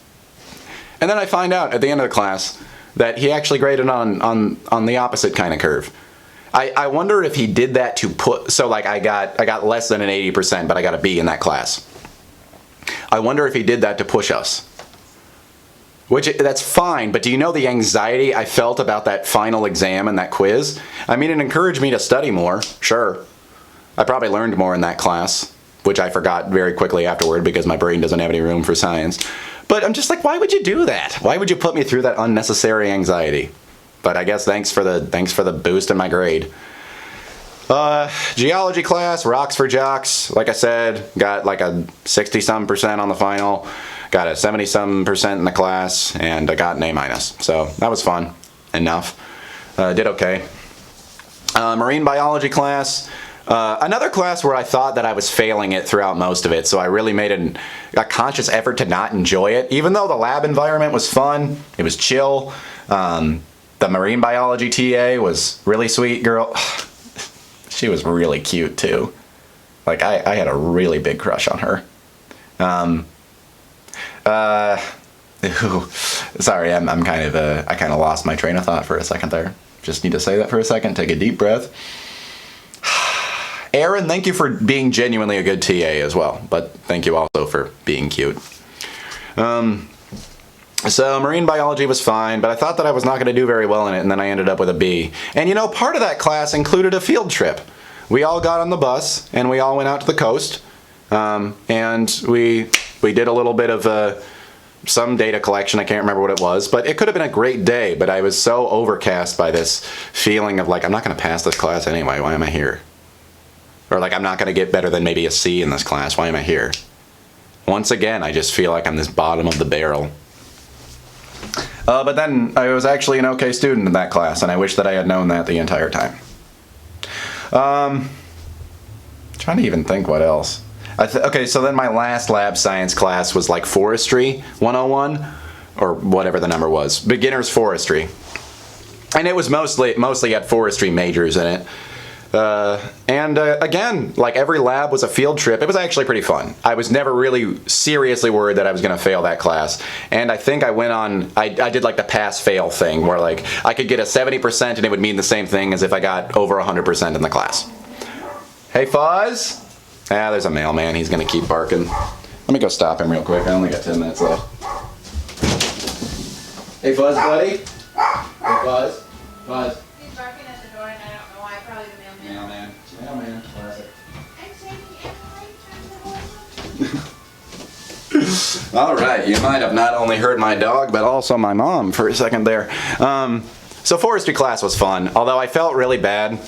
And then I find out at the end of the class that he actually graded on the opposite kind of curve. I wonder if he did that to put, so I got less than an 80%, but I got a B in that class. I wonder if he did that to push us. That's fine, but do you know the anxiety I felt about that final exam and that quiz? I mean, it encouraged me to study more, sure. I probably learned more in that class, which I forgot very quickly afterward because my brain doesn't have any room for science. But I'm just like, why would you do that? Why would you put me through that unnecessary anxiety? But I guess thanks for the boost in my grade. Geology class, rocks for jocks. Like I said, got a 60-some% on the final. Got a 70-some% in the class, and I got an A-. So that was fun enough. Did okay. Marine biology class. Another class where I thought that I was failing it throughout most of it, so I really made a conscious effort to not enjoy it. Even though the lab environment was fun, it was chill. The marine biology TA was really sweet girl. She was really cute too. I had a really big crush on her. Sorry, I'm kind of I kind of lost my train of thought for a second there. Just need to say that for a second. Take a deep breath. Aaron, thank you for being genuinely a good TA as well, but thank you also for being cute. So marine biology was fine, but I thought that I was not going to do very well in it, and then I ended up with a B. And part of that class included a field trip. We all got on the bus, and we all went out to the coast, and we did a little bit of some data collection. I can't remember what it was, but it could have been a great day, but I was so overcast by this feeling of I'm not going to pass this class anyway, why am I here? Or I'm not going to get better than maybe a C in this class, why am I here? Once again, I just feel like I'm this bottom of the barrel. But then I was actually an okay student in that class, and I wish that I had known that the entire time. Trying to even think what else. Okay, so then my last lab science class was like Forestry 101, or whatever the number was. Beginner's Forestry. And it was mostly had forestry majors in it. Again, like every lab was a field trip. It was actually pretty fun. I was never really seriously worried that I was going to fail that class. And I think I went on, I did like the pass-fail thing where like I could get a 70% and it would mean the same thing as if I got over 100% in the class. Hey, Fuzz? Ah, there's a mailman. He's going to keep barking. Let me go stop him real quick. I only got 10 minutes left. Hey, Fuzz, buddy? Hey, Fuzz? Fuzz? He's barking at the door and I don't know why. Probably the mailman. Mailman. Classic. I'm saying All right, you might have not only heard my dog, but also my mom for a second there. So forestry class was fun, although I felt really bad.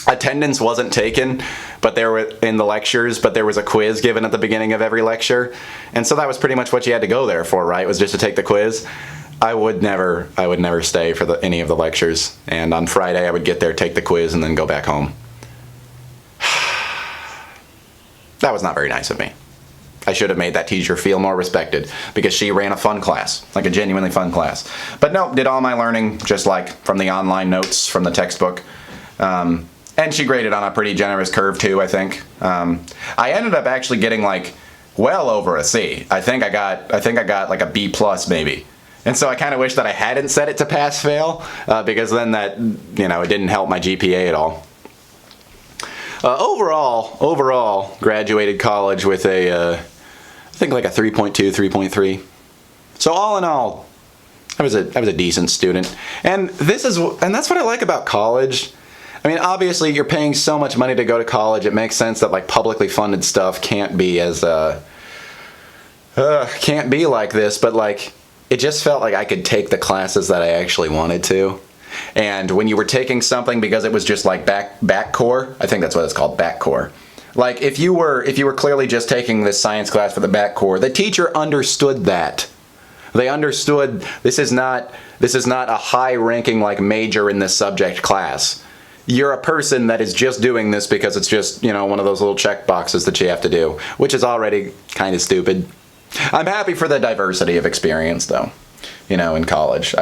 Attendance wasn't taken, but there were in the lectures, but there was a quiz given at the beginning of every lecture, and so that was pretty much what you had to go there for, right? Was just to take the quiz. I would never stay for any of the lectures, and on Friday I would get there, take the quiz, and then go back home. That was not very nice of me. I should have made that teacher feel more respected because she ran a fun class, like a genuinely fun class. But no, did all my learning just like from the online notes from the textbook. And she graded on a pretty generous curve too, I think. I ended up actually getting like well over a C. I think I got like a B plus maybe. And so I kind of wish that I hadn't set it to pass fail because then that, you know, it didn't help my GPA at all. Overall, graduated college with a, I think like a 3.2, 3.3. So all in all, I was a decent student. And that's what I like about college. I mean, obviously you're paying so much money to go to college, it makes sense that like publicly funded stuff can't be as, can't be like this, but like, it just felt like I could take the classes that I actually wanted to. And when you were taking something because it was just like back core, I think that's what it's called, back core. Like if you were clearly just taking this science class for the back core, the teacher understood that. They understood this is not a high ranking like major in this subject class. You're a person that is just doing this because it's just, you know, one of those little check boxes that you have to do, which is already kind of stupid. I'm happy for the diversity of experience though, you know, in college.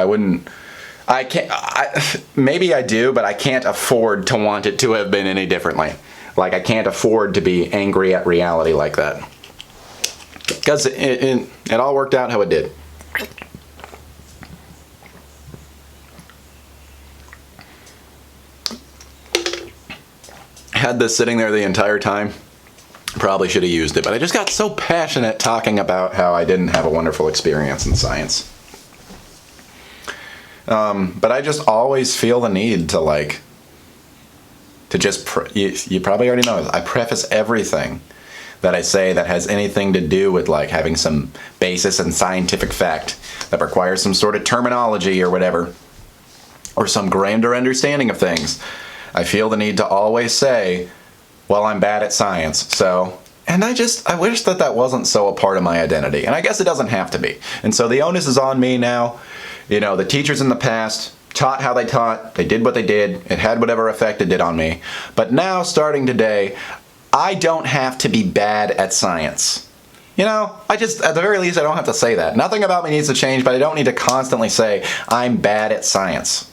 Maybe I do, but I can't afford to want it to have been any differently. Like I can't afford to be angry at reality like that. Because it all worked out how it did. Had this sitting there the entire time. Probably should have used it, but I just got so passionate talking about how I didn't have a wonderful experience in science. But I just always feel the need to you probably already know this. I preface everything that I say that has anything to do with like having some basis in scientific fact that requires some sort of terminology or whatever, or some grander understanding of things. I feel the need to always say, well, I'm bad at science, so... And I wish that wasn't so a part of my identity. And I guess it doesn't have to be. And so the onus is on me now. You know, the teachers in the past taught how they taught, they did what they did, it had whatever effect it did on me. But now, starting today, I don't have to be bad at science. You know, at the very least, I don't have to say that. Nothing about me needs to change, but I don't need to constantly say, I'm bad at science.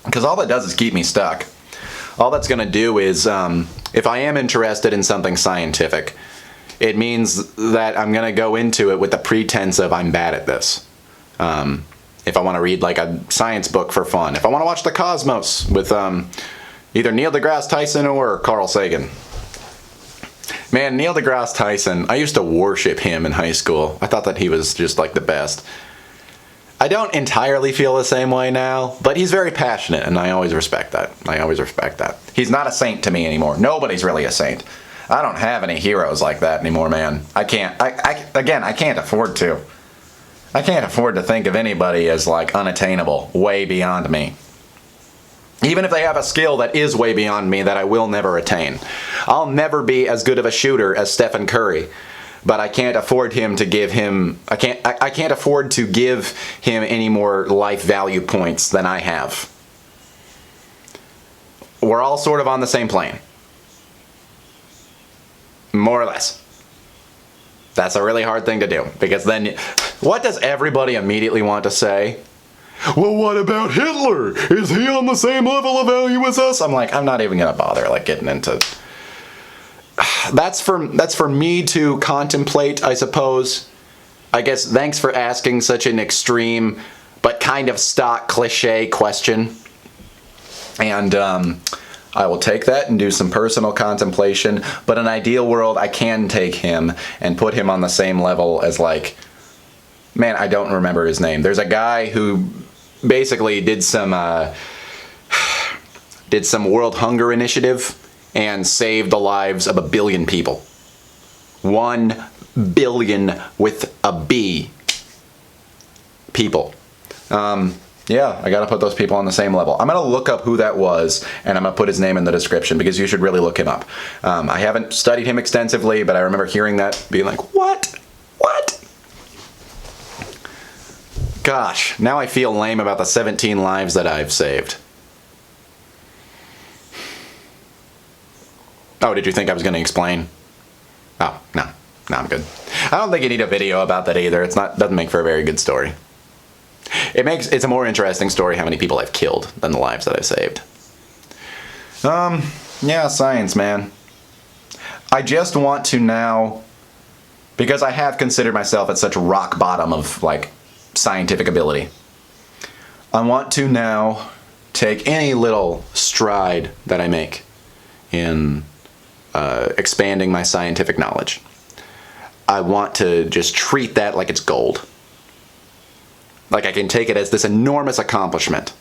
Because all that does is keep me stuck. All that's going to do is, if I am interested in something scientific, it means that I'm going to go into it with the pretense of I'm bad at this. If I want to read like a science book for fun, if I want to watch The Cosmos with either Neil deGrasse Tyson or Carl Sagan. Man, Neil deGrasse Tyson, I used to worship him in high school. I thought that he was just like the best. I don't entirely feel the same way now, but he's very passionate, and I always respect that. He's not a saint to me anymore. Nobody's really a saint. I don't have any heroes like that anymore, man. I can't afford to. I can't afford to think of anybody as like unattainable, way beyond me. Even if they have a skill that is way beyond me that I will never attain. I'll never be as good of a shooter as Stephen Curry. But I can't afford to give him any more life value points than I have. We're all sort of on the same plane. More or less. That's a really hard thing to do, because then what does everybody immediately want to say? Well, what about Hitler? Is he on the same level of value as us? I'm like, I'm not even gonna bother like getting into. That's for me to contemplate, I suppose. I guess thanks for asking such an extreme but kind of stock cliche question. And I will take that and do some personal contemplation. But in an ideal world, I can take him and put him on the same level as, like, man, I don't remember his name. There's a guy who basically did some World Hunger Initiative and saved the lives of 1 billion people. 1 billion with a B people. Yeah, I gotta put those people on the same level. I'm gonna look up who that was, and I'm gonna put his name in the description, because you should really look him up. I haven't studied him extensively, but I remember hearing that, being like, what? What? Gosh, now I feel lame about the 17 lives that I've saved. Oh, did you think I was gonna explain? Oh, no, I'm good. I don't think you need a video about that either. Doesn't make for a very good story. It's a more interesting story how many people I've killed than the lives that I've saved. Yeah, science, man. I just want to now, because I have considered myself at such rock bottom of, like, scientific ability, I want to now take any little stride that I make in expanding my scientific knowledge. I want to just treat that like it's gold. Like I can take it as this enormous accomplishment.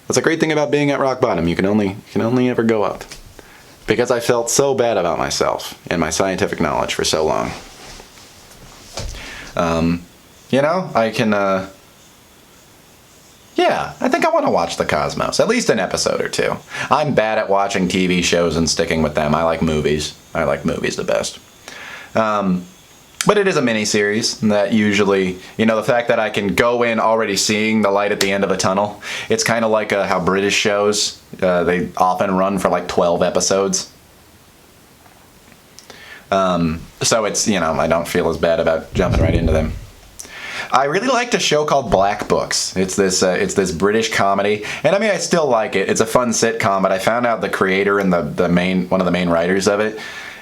That's a great thing about being at rock bottom. You can only ever go up. Because I felt so bad about myself and my scientific knowledge for so long. You know, I can, yeah, I think I want to watch The Cosmos. At least an episode or two. I'm bad at watching TV shows and sticking with them. I like movies. I like movies the best. But it is a mini-series that usually, you know, the fact that I can go in already seeing the light at the end of the tunnel, it's kind of like how British shows, they often run for like 12 episodes. So it's, you know, I don't feel as bad about jumping right into them. I really liked a show called Black Books. It's this British comedy, and I mean, I still like it. It's a fun sitcom, but I found out the creator and one of the main writers of it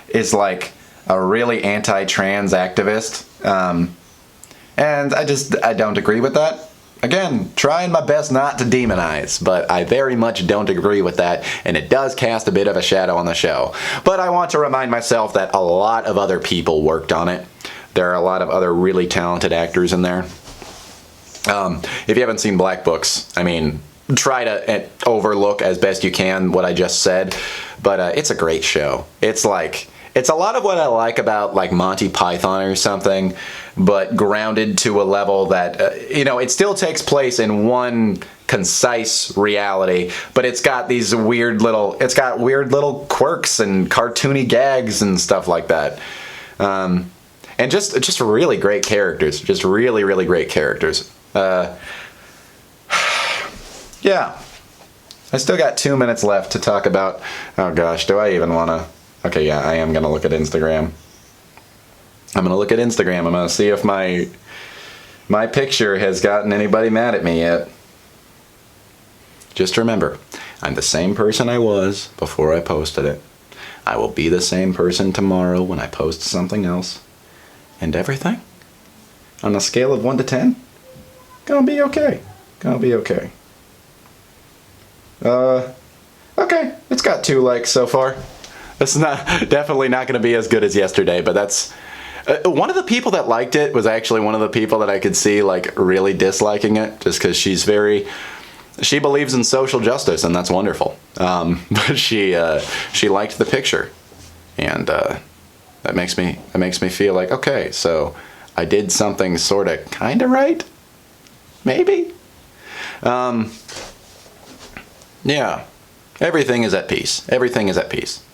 is like a really anti-trans activist, and I don't agree with that. Again, trying my best not to demonize, but I very much don't agree with that, and it does cast a bit of a shadow on the show. But I want to remind myself that a lot of other people worked on it. There are a lot of other really talented actors in there. If you haven't seen Black Books, I mean, try to overlook as best you can what I just said, but it's a great show. It's a lot of what I like about like Monty Python or something, but grounded to a level that, you know, it still takes place in one concise reality, but it's got weird little quirks and cartoony gags and stuff like that. And just really great characters, just really, really great characters. Yeah. I still got 2 minutes left to talk about, oh gosh, do I even want to? Okay, yeah, I am going to look at Instagram. I'm going to look at Instagram. I'm going to see if my picture has gotten anybody mad at me yet. Just remember, I'm the same person I was before I posted it. I will be the same person tomorrow when I post something else. And everything, on a scale of 1 to 10, gonna be okay. Gonna be okay. Okay, it's got 2 likes so far. It's definitely not gonna be as good as yesterday, but that's... one of the people that liked it was actually one of the people that I could see like really disliking it, just because she believes in social justice, and that's wonderful. But she liked the picture, and that makes me feel like, okay, so I did something sort of kind of right, maybe. Yeah, everything is at peace. Everything is at peace.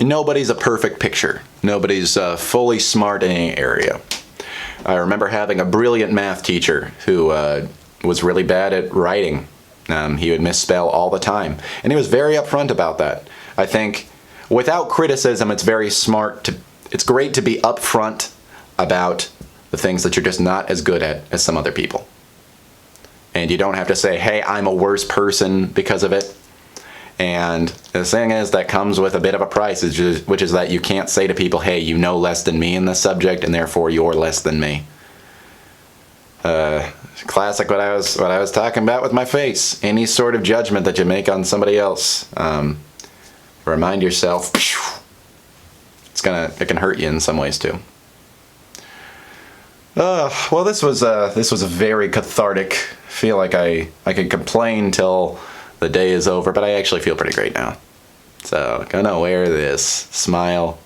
Nobody's a perfect picture. Nobody's fully smart in any area. I remember having a brilliant math teacher who was really bad at writing. He would misspell all the time, and he was very upfront about that. I think without criticism, it's very smart to, it's great to be upfront about the things that you're just not as good at as some other people. And you don't have to say, hey, I'm a worse person because of it. And the thing is, that comes with a bit of a price, which is that you can't say to people, hey, you know less than me in this subject, and therefore you're less than me. Classic what I was talking about with my face. Any sort of judgment that you make on somebody else, remind yourself, it can hurt you in some ways too. Well, this was a very cathartic. I feel like I could complain till the day is over, but I actually feel pretty great now. So gonna wear this smile